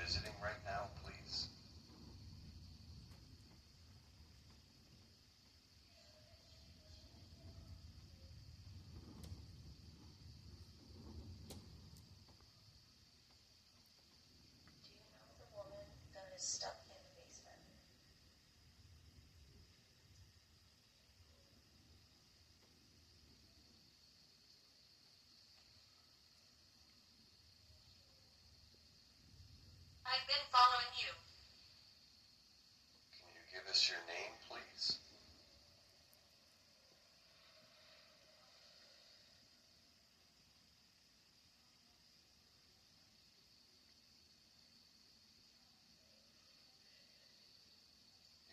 visiting right now, please? Do you know the woman that is stuck in the basement? I've been following you. Can you give us your name, please?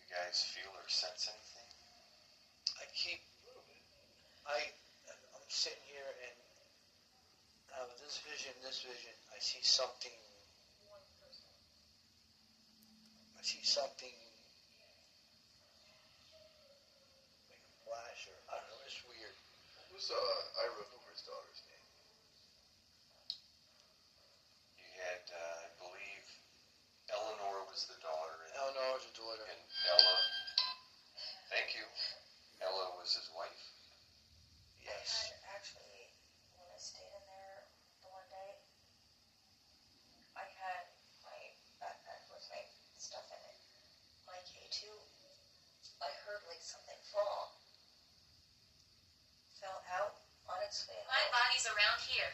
You guys feel or sense anything? I'm sitting here and with this vision, I see something. I see something like a flash, or I don't know. It's weird. What was Ira Hoover's daughter's name? You had, I believe, Eleanor was the daughter. Eleanor's a daughter. And Ella, thank you. Ella was his wife. Yes. I had actually, when I stayed in there the one day, I had my backpack with my stuff in it. My K2, I heard like something fall. Fell out on its way My out. body's around here.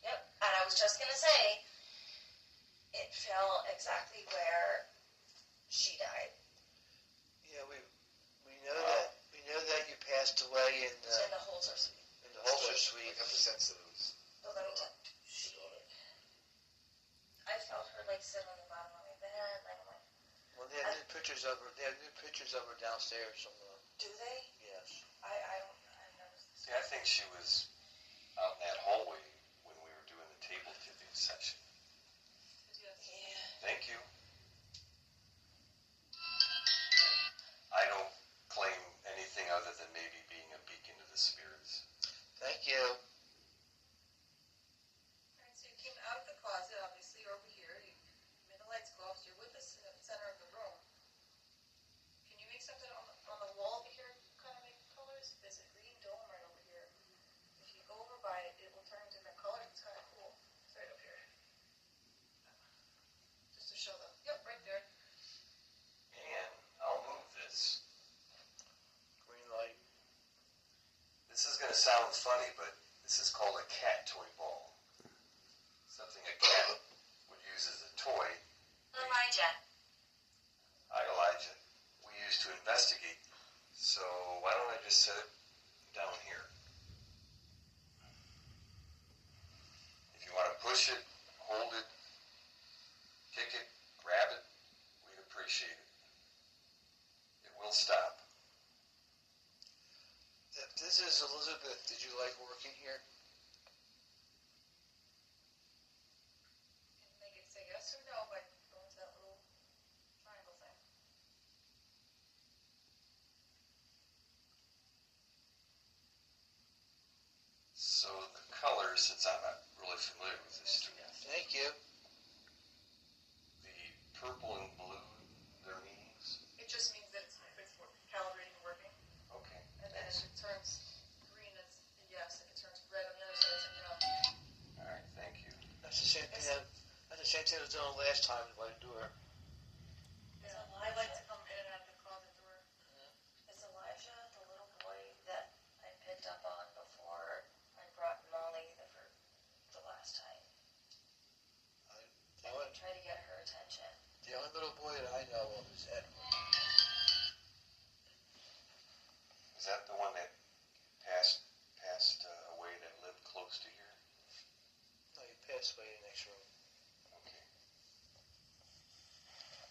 Yep, and I was just gonna say, it fell exactly where she died. Yeah, we know that you passed away in It's in the Holzer suite. the Holzer suite. I got the sense that it was. But let me tell you, I felt her like sit on the bottom of my bed, like I'm like, Well, they have new pictures of her. They have new pictures of her downstairs somewhere. do they? Yes. I've noticed this. See, I think she was out in that hallway when we were doing the table tipping session. Yeah. Thank you. I don't claim anything other than maybe being a beacon to the spirits. Thank you. Alright, so you came out of the closet, obviously, you're over here, you made the lights go off, so you're with us in the center of the room. Can you make something on the wall over here kind of make colors? There's a green dome right over here. If you go over by it, it will turn different colors, it's kind of cool. It's right up here. Just to show them. Yep, right there. And I'll move this. Green light. This is going to sound funny, but this is called a cat toy ball. Something a cat would use as a toy. Elijah. Hi, Elijah. We used to investigate. So why don't I just set it down here? If you want to push it, hold it, kick it, grab it, we'd appreciate it. It will stop. This is Elizabeth. Did you like working here? And make it say yes or no by going to that little triangle thing. So the colors, since I'm not really familiar with this student, Thank you. the purple and blue, their meanings? It just means that it's calibrating and working. Okay. And then if it turns green, it's a yes. If it turns red on the other side, it's a no. All right, thank you. That's the same thing. That's the same thing as done last time by the door. Yeah, I like to come in and out of the closet door. Is Elijah the little boy that I picked up on before I brought Molly the last time? The I only, try to get her attention. the only little boy that I know of is Edward. Is that the one that passed away that lived close to here? No, he passed away in the next room. Okay.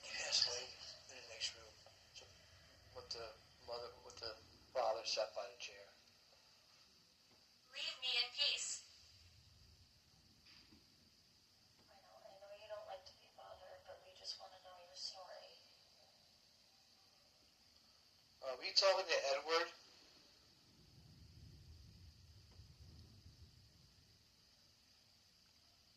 He passed away in the next room. So, with the father sat by the chair. Leave me in peace. I know you don't like to be bothered, but we just want to know your story. Were you talking to Edward?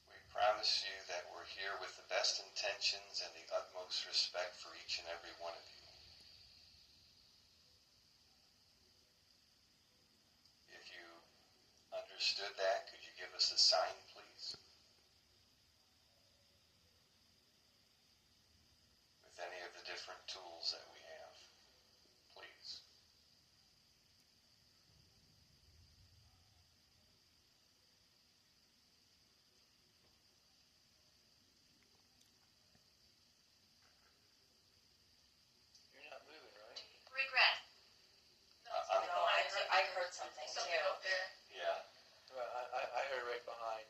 We promise you that we're here with the best intentions and the utmost respect for each and every one of you. If you understood that, could you give us a sign, please? With any of the different tools that we have, please. You're not moving, right? Regret. No, Uh-uh. No, I heard something something too. up there. Yeah. Right, I heard right behind.